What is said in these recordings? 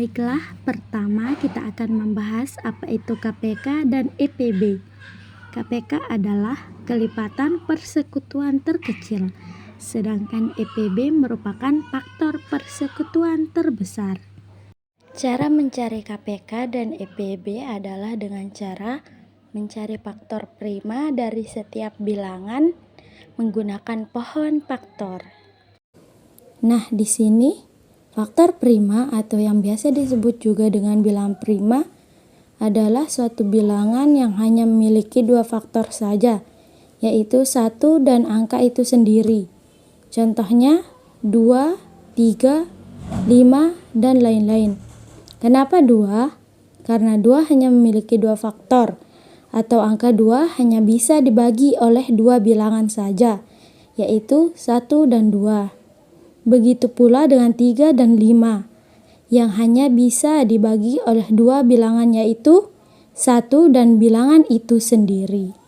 Baiklah, pertama kita akan membahas apa itu KPK dan EPB. KPK adalah kelipatan persekutuan terkecil, sedangkan EPB merupakan faktor persekutuan terbesar. Cara mencari KPK dan EPB adalah dengan cara mencari faktor prima dari setiap bilangan menggunakan pohon faktor. Nah, di sini faktor prima atau yang biasa disebut juga dengan bilangan prima adalah suatu bilangan yang hanya memiliki dua faktor saja, yaitu 1 dan angka itu sendiri. Contohnya 2, 3, 5, dan lain-lain. Kenapa 2? Karena 2 hanya memiliki dua faktor, atau angka 2 hanya bisa dibagi oleh dua bilangan saja, yaitu 1 dan 2. Begitu pula dengan 3 dan 5, yang hanya bisa dibagi oleh dua bilangan, yaitu 1 dan bilangan itu sendiri.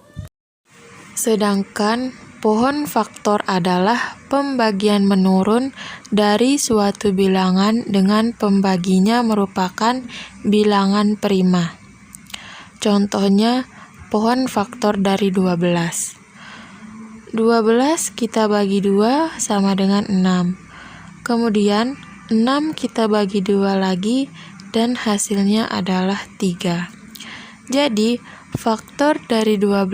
Sedangkan pohon faktor adalah pembagian menurun dari suatu bilangan dengan pembaginya merupakan bilangan prima. Contohnya, pohon faktor dari 12. 12 kita bagi 2 sama dengan 6. Kemudian 6 kita bagi 2 lagi dan hasilnya adalah 3. Jadi faktor dari 12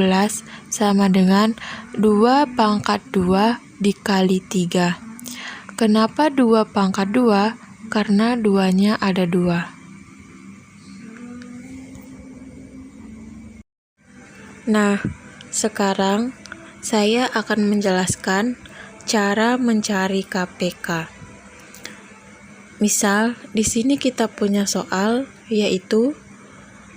sama dengan 2 pangkat 2 dikali 3. Kenapa 2 pangkat 2? Karena 2-nya ada 2. Nah, sekarang saya akan menjelaskan cara mencari KPK. Misal, di sini kita punya soal, yaitu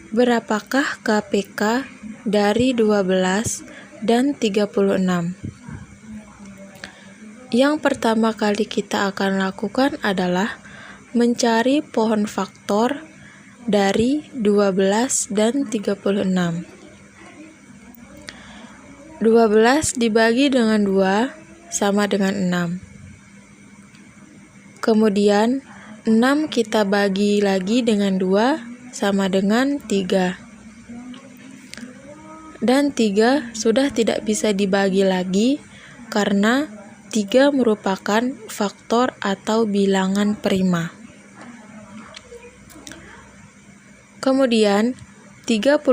berapakah KPK dari 12 dan 36? Yang pertama kali kita akan lakukan adalah mencari pohon faktor dari 12 dan 36. 12 dibagi dengan 2 sama dengan 6. Kemudian 6 kita bagi lagi dengan 2 sama dengan 3. Dan 3 sudah tidak bisa dibagi lagi karena 3 merupakan faktor atau bilangan prima. Kemudian 36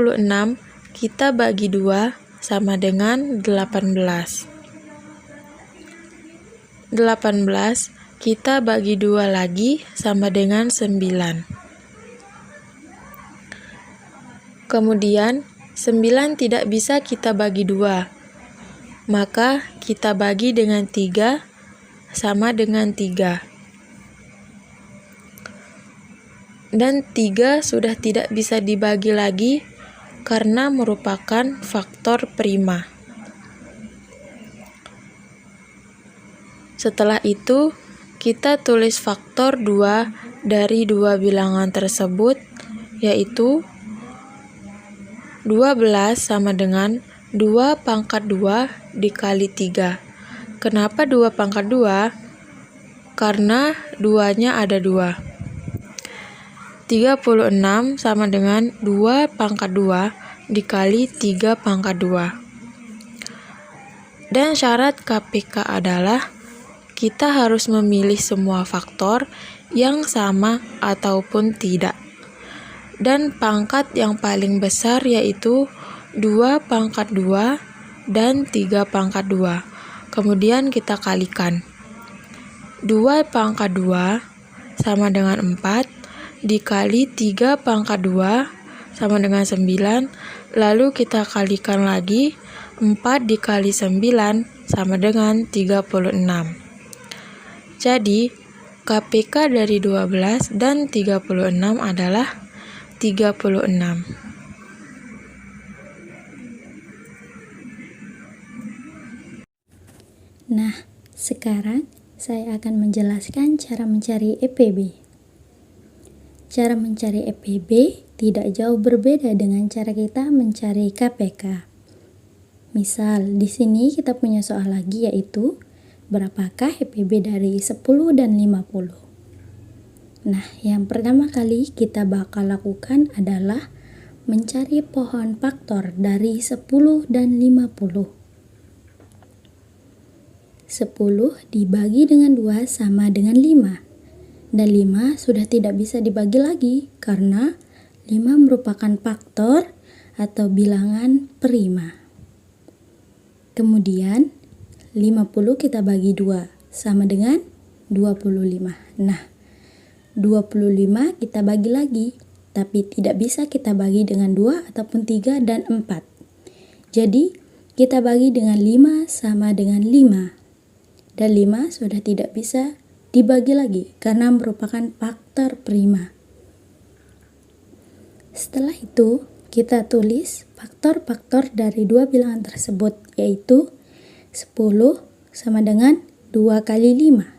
kita bagi 2 sama dengan 18. 18 kita bagi 2 lagi sama dengan 9. Kemudian 9 tidak bisa kita bagi 2, maka kita bagi dengan 3 sama dengan 3. Dan 3 sudah tidak bisa dibagi lagi karena merupakan faktor prima. Setelah itu, kita tulis faktor 2 dari dua bilangan tersebut, yaitu 12 sama dengan 2 pangkat 2 dikali 3. Kenapa 2 pangkat 2? Karena 2-nya ada 2. 36 sama dengan 2 pangkat 2 dikali 3 pangkat 2. Dan syarat KPK adalah kita harus memilih semua faktor yang sama ataupun tidak. Dan pangkat yang paling besar yaitu 2 pangkat 2 dan 3 pangkat 2. Kemudian kita kalikan. 2 pangkat 2 sama dengan 4 dikali 3 pangkat 2 sama dengan 9. Lalu kita kalikan lagi. 4 dikali 9 sama dengan 36. Jadi, KPK dari 12 dan 36 adalah 36. Nah, sekarang saya akan menjelaskan cara mencari EPB. Cara mencari EPB tidak jauh berbeda dengan cara kita mencari KPK. Misal, di sini kita punya soal lagi, yaitu berapakah EPB dari 10 dan 50? Nah, yang pertama kali kita bakal lakukan adalah mencari pohon faktor dari 10 dan 50. 10 dibagi dengan 2 sama dengan 5. Dan 5 sudah tidak bisa dibagi lagi karena 5 merupakan faktor atau bilangan prima. Kemudian 50 kita bagi 2 sama dengan 25. Nah, 25 kita bagi lagi, tapi tidak bisa kita bagi dengan 2 ataupun 3 dan 4. Jadi, kita bagi dengan 5 sama dengan 5. Dan 5 sudah tidak bisa dibagi lagi karena merupakan faktor prima. Setelah itu, kita tulis faktor-faktor dari dua bilangan tersebut, yaitu 10 sama dengan 2 kali 5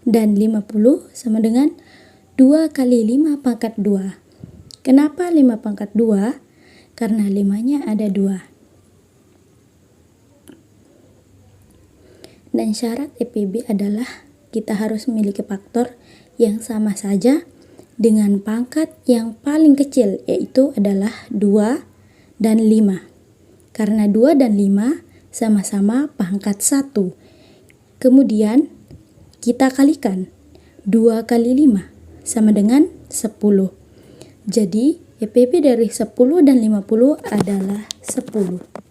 dan 50 sama dengan 2 kali 5 pangkat 2. Kenapa 5 pangkat 2? Karena 5-nya ada 2. Dan syarat EPB adalah kita harus memiliki faktor yang sama saja dengan pangkat yang paling kecil, yaitu adalah 2 dan 5. Karena 2 dan 5 sama-sama pangkat 1. Kemudian kita kalikan 2 kali 5 sama dengan 10. Jadi EPB dari 10 dan 50 adalah 10.